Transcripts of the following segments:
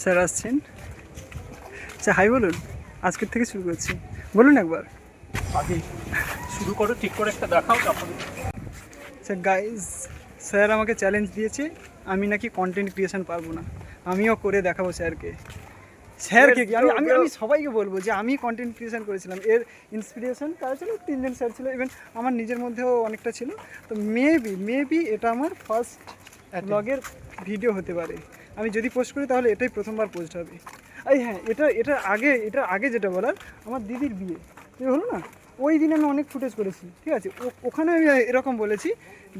Sir আসছেন। Sir high বলুন, আজকের থেকে শুরু করছি, বলুন একবার। আগে শুরু করো, ঠিক করে একটা দেখাও তারপরে। স্যার গাইজ, স্যার আমাকে চ্যালেঞ্জ দিয়েছে, আমি নাকি কন্টেন্ট ক্রিয়েশন পারবো না, আমিও করে দেখাবো স্যারকে। স্যারকে কি আমি আমি আমি সবাইকে বলবো যে আমি কন্টেন্ট ক্রিয়েশন করেছিলাম। এর ইন্সপিরেশন কারা ছিল? 3জন স্যার ছিল, ইভেন আমার নিজের মধ্যেও অনেকটা ছিল। তো মেবি এটা আমার ফার্স্ট ব্লগের ভিডিও হতে পারে। আমি যদি পোস্ট করি তাহলে এটাই প্রথমবার পোস্ট হবে। এই হ্যাঁ, এটার আগে যেটা বলার, আমার দিদির বিয়ে হলো না, ওই দিন আমি অনেক ফুটেজ করেছি, ঠিক আছে? ওখানে আমি এরকম বলেছি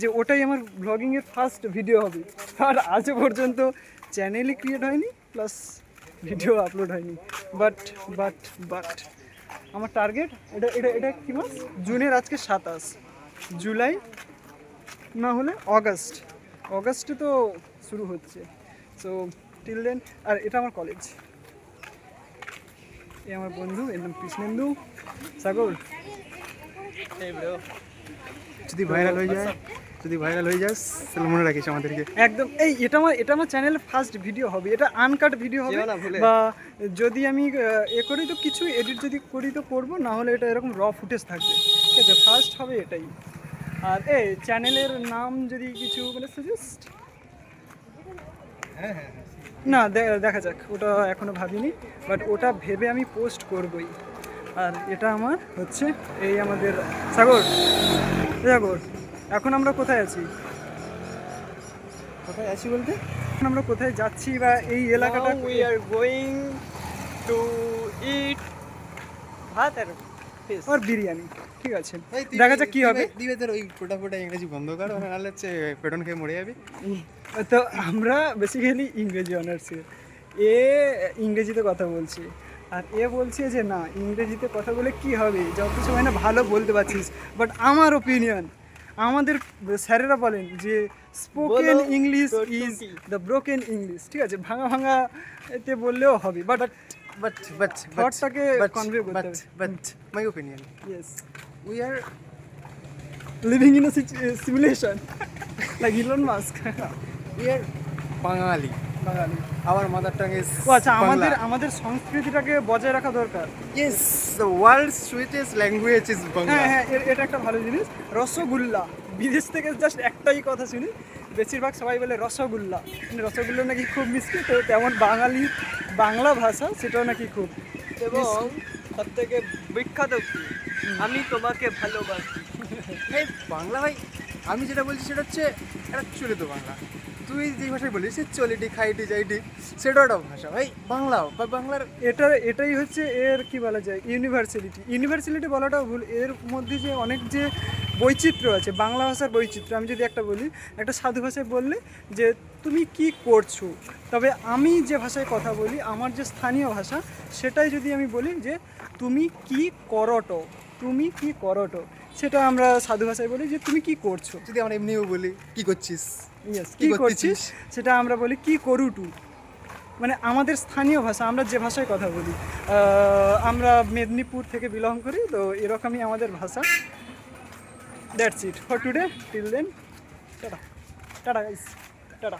যে ওটাই আমার ব্লগিংয়ের ফার্স্ট ভিডিও হবে। আর আজও পর্যন্ত চ্যানেলই ক্রিয়েট হয়নি, প্লাস ভিডিও আপলোড হয়নি। বাট আমার টার্গেট, এটা কি মাস? জুনের আজকে 27, জুলাই না হলে অগাস্টে তো শুরু হচ্ছে। So till then. আর এটা আমার কলেজ, এ আমার বন্ধু, এর নাম কৃষ্ণেন্দু সাগর। যদি ভাইরাল হয়ে যাস তাহলে মনে রাখিস আমাদেরকে একদম। এটা আমার চ্যানেলের ফার্স্ট ভিডিও হবে, এটা আনকাট ভিডিও হবে। বা যদি আমি করি তো কিছু এডিট যদি করি তো করবো, না হলে এটা এরকম র ফুটেজ থাকবে, ঠিক আছে? ফার্স্ট হবে এটাই। আর চ্যানেলের নাম যদি কিছু মানে সাজেস্ট, না দেখা যাক, ওটা এখনো ভাবিনি, বাট ওটা ভেবে আমি পোস্ট করবই। আর এটা আমার হচ্ছে এই আমাদের সাগর। এখন আমরা কোথায় আছি বলতে, এখন আমরা কোথায় যাচ্ছি বা এই এলাকাটা? উই আর গোয়িং টু ইট ভাত আর বিরিয়ানি, ঠিক আছে? দেখা যাক কি হবে। দিবে তোর ওই ফোটা ইংরেজি বন্ধ কর, নাহলে হচ্ছে পেটন খেয়ে মরে যাবি। তো আমরা বেসিক্যালি ইংরেজি অনার্সে, ইংরেজিতে কথা বলছি, আর বলছে যে না, ইংরেজিতে কথা বলে কি হবে, যত সময় না ভালো বলতে পারছিস। বাট আমার ওপিনিয়ন, আমাদের স্যারেরা বলেন যে spoken English is the broken English, ঠিক আছে? ভাঙা এতে বললেও হবে, বাট থটটাকে কনভে করতে হবে। But my opinion, yes, we are living in a simulation like Elon Musk. Bangali. Our mother tongue is আচ্ছা, Bangla. আমাদের সংস্কৃতিটাকে বজায় রাখা দরকার। Yes, the world's sweetest language is Bangla. হ্যাঁ, এটা একটা ভালো জিনিস। রসগোল্লা, বিদেশ থেকে জাস্ট একটাই কথা শুনি, বেশিরভাগ সবাই বলে রসগোল্লা, মানে রসগোল্লা নাকি খুব মিষ্টি। তো তেমন বাংলা ভাষা সেটাও নাকি খুব। এবং সব থেকে বিখ্যাত কি, আমি তোমাকে ভালোবাসি। এই বাংলা ভাই, আমি যেটা বলছি সেটা হচ্ছে একটা চলিত বাংলা। তুই যে ভাষায় বলিস সে চলিটি খাইটি যাইটি, সেটা একটা ভাষা ভাই। বাংলার এটাই হচ্ছে এর কি বলা যায়, ইউনিভার্সালিটি বলাটাও ভুল। এর মধ্যে যে অনেক যে বৈচিত্র্য আছে, বাংলা ভাষার বৈচিত্র্য। আমি যদি একটা বলি, একটা সাধু ভাষায় বললে যে তুমি কি করছো, তবে আমি যে ভাষায় কথা বলি, আমার যে স্থানীয় ভাষা, সেটাই যদি আমি বলি যে তুমি কি করটো, সেটা আমরা সাধু ভাষায় বলি যে তুমি কি করছো। যদি আমরা এমনিও বলি কি করছিস, কি করছিস, সেটা আমরা বলি কি করুটু। মানে আমাদের স্থানীয় ভাষা, আমরা যে ভাষায় কথা বলি, আমরা মেদিনীপুর থেকে বিলং করি, তো এরকমই আমাদের ভাষা। That's it for today, till then, tata guys, tata.